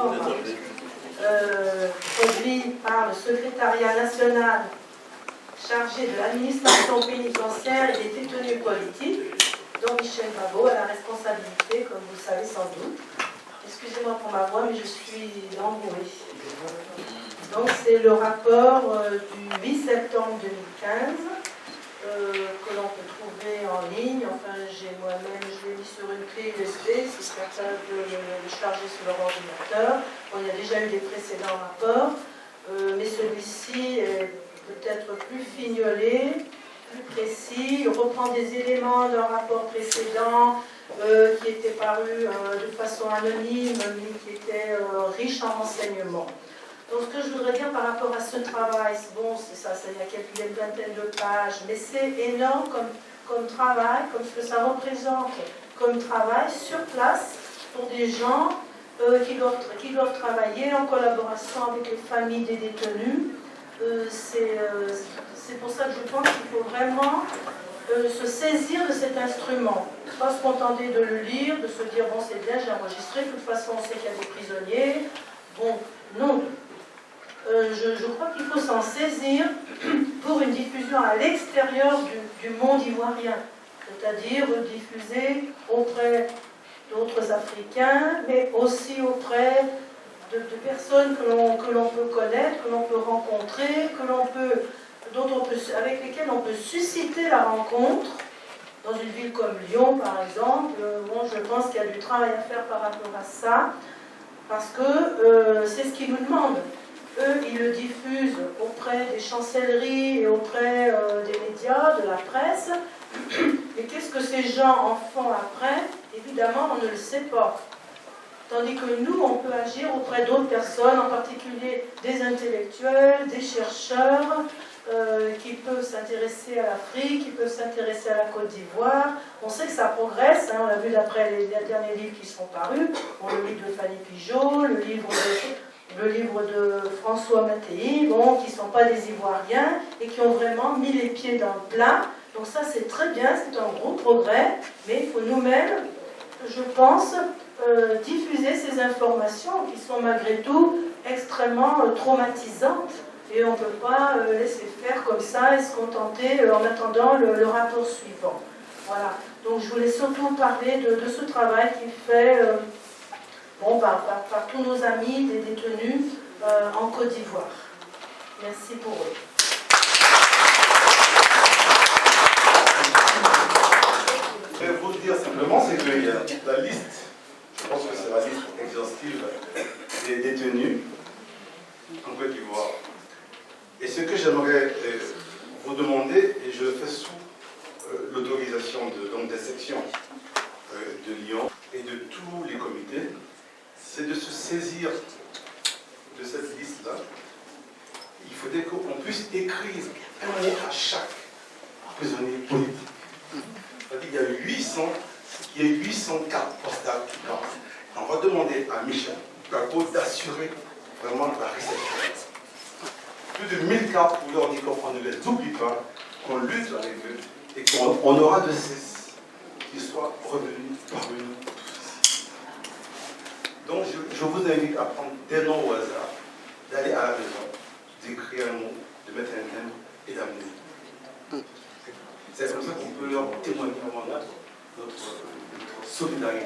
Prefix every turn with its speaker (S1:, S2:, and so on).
S1: rapport produit par le secrétariat national chargé de l'administration pénitentiaire et des détenus politiques, dont Michel Babot a la responsabilité, comme vous le savez sans doute. Excusez-moi pour ma voix, mais je suis enrouée. Donc c'est le rapport du 8 septembre 2015 que l'on peut trouver en ligne. Enfin, moi-même, je l'ai mis sur une clé USB, si certains veulent le charger sur leur ordinateur. Bon, il y a déjà eu des précédents rapports, mais celui-ci est peut-être plus fignolé, plus précis. Il reprend des éléments d'un rapport précédent qui était paru de façon anonyme, mais qui était riche en renseignements. Donc ce que je voudrais dire par rapport à ce travail, bon, c'est ça, il y a quelques vingtaine de pages, mais c'est énorme comme travail, comme ce que ça représente comme travail sur place pour des gens qui doivent travailler en collaboration avec les familles des détenus. C'est pour ça que je pense qu'il faut vraiment se saisir de cet instrument. Pas se contenter de le lire, de se dire, bon c'est bien, j'ai enregistré, de toute façon on sait qu'il y a des prisonniers. Bon, non. Je crois qu'il faut s'en saisir pour une diffusion à l'extérieur du monde ivoirien, c'est-à-dire diffuser auprès d'autres Africains, mais aussi auprès de personnes que l'on peut connaître, que l'on peut rencontrer, avec lesquelles on peut susciter la rencontre. Dans une ville comme Lyon, par exemple, bon, je pense qu'il y a du travail à faire par rapport à ça, parce que c'est ce qu'ils nous demandent. Eux, ils le diffusent auprès des chancelleries et auprès des médias, de la presse. Et qu'est-ce que ces gens en font après? Évidemment, on ne le sait pas. Tandis que nous, on peut agir auprès d'autres personnes, en particulier des intellectuels, des chercheurs, qui peuvent s'intéresser à l'Afrique, qui peuvent s'intéresser à la Côte d'Ivoire. On sait que ça progresse, hein, on l'a vu d'après les derniers livres qui sont parus. Bon, le livre de Fanny Pigeot, le livre de François Mattei, bon, qui ne sont pas des Ivoiriens et qui ont vraiment mis les pieds dans le plat. Donc ça, c'est très bien, c'est un gros progrès, mais il faut nous-mêmes, je pense, diffuser ces informations qui sont malgré tout extrêmement traumatisantes. Et on ne peut pas laisser faire comme ça et se contenter en attendant le rapport suivant. Voilà. Donc je voulais surtout parler de ce travail qui fait par tous nos amis des détenus en Côte d'Ivoire. Merci pour eux.
S2: Je vais vous dire simplement, c'est que la liste, je pense que c'est la liste exhaustive des détenus en Côte d'Ivoire. Et ce que j'aimerais vous demander, et je le fais sous l'autorisation des sections de Lyon et de tous les comités, c'est de se saisir de cette liste-là. Il faudrait qu'on puisse écrire un mot à chaque prisonnier politique. C'est-à-dire qu'il y a 800 cartes postales qui passent. On va demander à Michel Babot d'assurer vraiment la réception. Plus de 1000 cartes pour leur dire qu'on ne les oublie pas, qu'on lutte avec eux et qu'on aura de cesse qu'ils soient revenus parmi nous tous. Donc je vous invite à prendre des noms au hasard, d'aller à la maison, d'écrire un mot, de mettre un thème et d'amener. C'est comme ça qu'on peut leur témoigner notre solidarité.